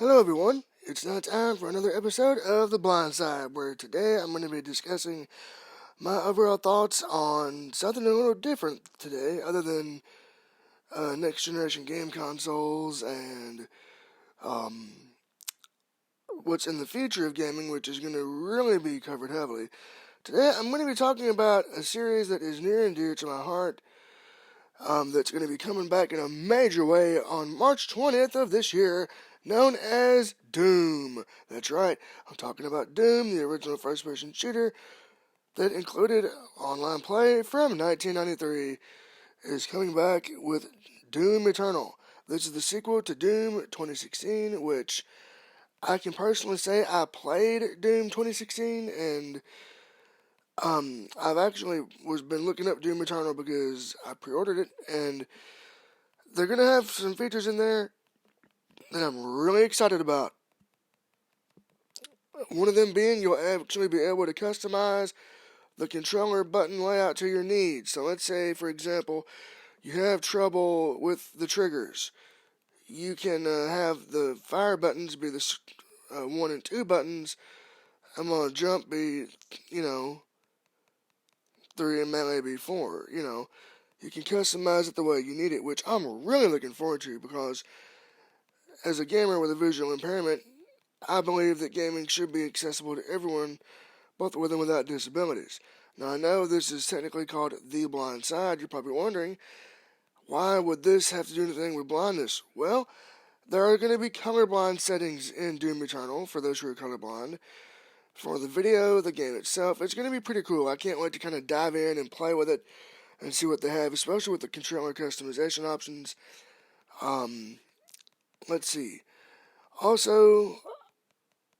Hello everyone, it's now time for another episode of The Blind Side, where today I'm going to be discussing my overall thoughts on something a little different today, other than next generation game consoles and um, what's in the future of gaming, which is going to really be covered heavily. Today I'm going to be talking about a series that is near and dear to my heart, that's going to be coming back in a major way on March 20th of this year, known as Doom. That's right, I'm talking about Doom, the original first-person shooter that included online play from 1993, is coming back with Doom Eternal. This is the sequel to Doom 2016, which I can personally say I played Doom 2016, and I've actually been looking up Doom Eternal because I pre-ordered it, and they're gonna have some features in there that I'm really excited about. One of them being you'll actually be able to customize the controller button layout to your needs. So let's say, for example, you have trouble with the triggers. You can have the fire buttons be the 1 and 2 buttons. I'm gonna jump be, 3 and melee be 4. You can customize it the way you need it, which I'm really looking forward to because as a gamer with a visual impairment, I believe that gaming should be accessible to everyone, both with and without disabilities. Now, I know this is technically called The Blind Side. You're probably wondering, why would this have to do anything with blindness? Well, there are going to be colorblind settings in Doom Eternal for those who are colorblind. For the video, the game itself, it's going to be pretty cool. I can't wait to kind of dive in and play with it and see what they have, especially with the controller customization options. Let's see. Also,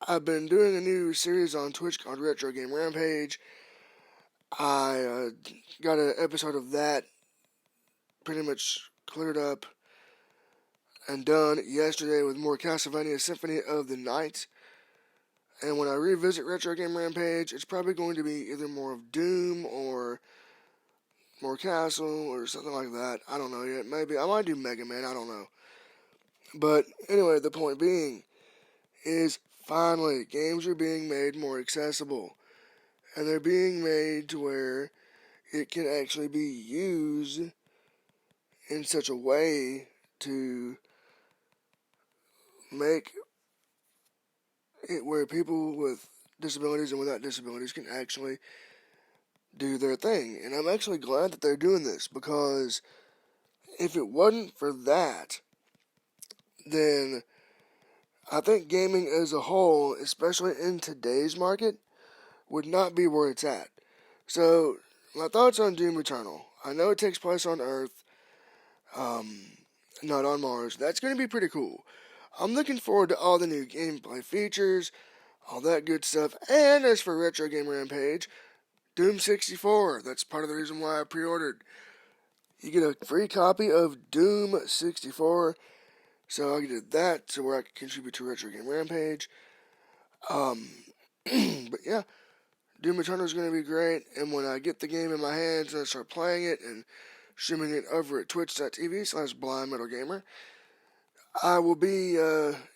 I've been doing a new series on Twitch called Retro Game Rampage. I got an episode of that pretty much cleared up and done yesterday with more Castlevania Symphony of the Night. And when I revisit Retro Game Rampage, it's probably going to be either more of Doom or more Castle or something like that. I don't know yet. Maybe I might do Mega Man. I don't know. But anyway, the point being is finally games are being made more accessible. And they're being made to where it can actually be used in such a way to make it where people with disabilities and without disabilities can actually do their thing. And I'm actually glad that they're doing this, because if it wasn't for that, then I think gaming as a whole, especially in today's market, would not be where it's at. So, my thoughts on Doom Eternal. I know it takes place on Earth, not on Mars. That's going to be pretty cool. I'm looking forward to all the new gameplay features, all that good stuff. And as for Retro Game Rampage, Doom 64. That's part of the reason why I pre-ordered. You get a free copy of Doom 64. So I did that to where I could contribute to Retro Game Rampage. But yeah, Doom Eternal is going to be great. And when I get the game in my hands and I start playing it and streaming it over at twitch.tv/blindmetalgamer, I will be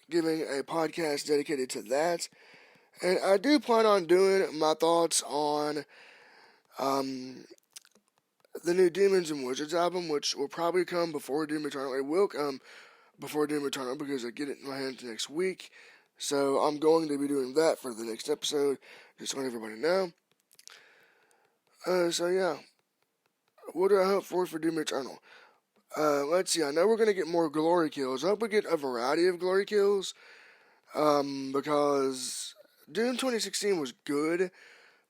giving a podcast dedicated to that. And I do plan on doing my thoughts on the new Demons and Wizards album, which will probably come before Doom Eternal. It will come before Doom Eternal because I get it in my hands next week. So I'm going to be doing that for the next episode, just to let everybody know. So yeah, what do I hope for Doom Eternal? Let's see, I know we're going to get more glory kills. I hope we get a variety of glory kills, because Doom 2016 was good,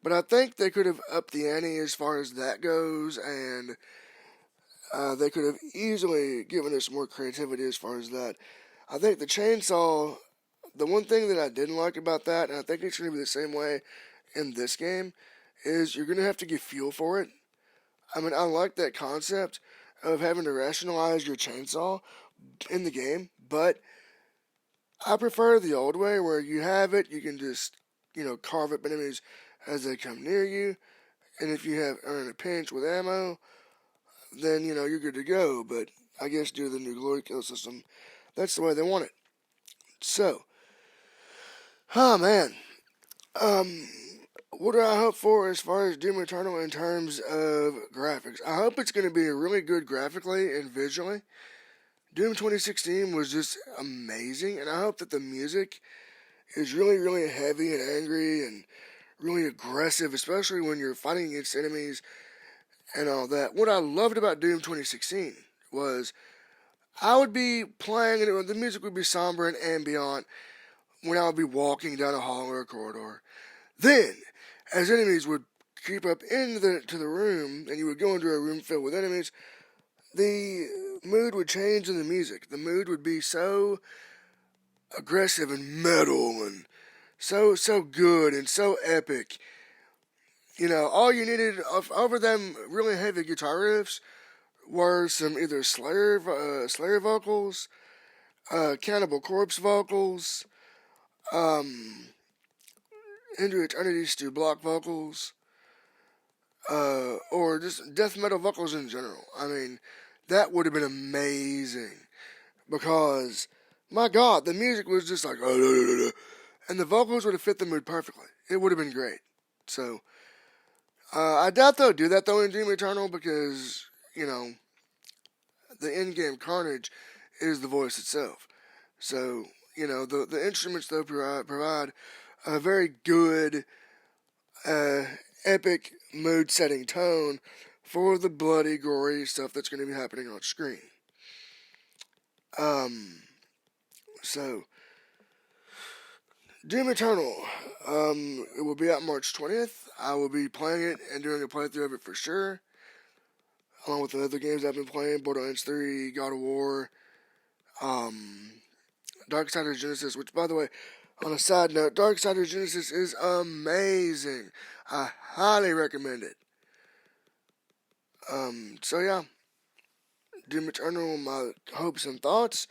but I think they could have upped the ante as far as that goes, and they could have easily given us more creativity as far as that. I think the chainsaw, the one thing that I didn't like about that, and I think it's going to be the same way in this game, is you're going to have to get fuel for it. I mean, I like that concept of having to rationalize your chainsaw in the game, but I prefer the old way where you have it, you can just, carve up enemies as they come near you, and if you are in a pinch with ammo, then, you're good to go. But I guess due to the new glory kill system, that's the way they want it. So, oh man, um, what do I hope for as far as Doom Eternal in terms of graphics? I hope it's going to be really good graphically and visually. Doom 2016 was just amazing, and I hope that the music is really, really heavy and angry and really aggressive, especially when you're fighting against enemies and all that. What I loved about Doom 2016 was I would be playing and the music would be somber and ambient when I would be walking down a hall or a corridor. Then, as enemies would creep up into the room and you would go into a room filled with enemies, the mood would change in the music. The mood would be so aggressive and metal and so good and so epic. You know, all you needed over them really heavy guitar riffs were some either Slayer vocals, Cannibal Corpse vocals, um, Into Eternity Stu Block vocals, or just death metal vocals in general. I mean, that would have been amazing because, my God, the music was just like, and the vocals would have fit the mood perfectly. It would have been great. So, I doubt they'll do that though in Doom Eternal because, you know, the in-game Carnage is the voice itself. So, you know, the instruments they'll provide a very good, uh, epic mood-setting tone for the bloody, gory stuff that's going to be happening on screen. Um, so, Doom Eternal, it will be out March 20th. I will be playing it and doing a playthrough of it for sure, along with the other games I've been playing, Borderlands 3, God of War, Darksiders Genesis, which, by the way, on a side note, Darksiders Genesis is amazing. I highly recommend it. So yeah, Doom Eternal, my hopes and thoughts.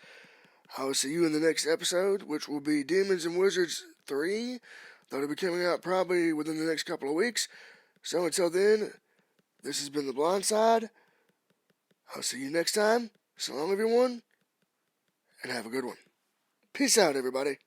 I will see you in the next episode, which will be Demons and Wizards 3. That'll be coming out probably within the next couple of weeks. So until then, this has been The Blind Side. I'll see you next time. So long, everyone, and have a good one. Peace out, everybody.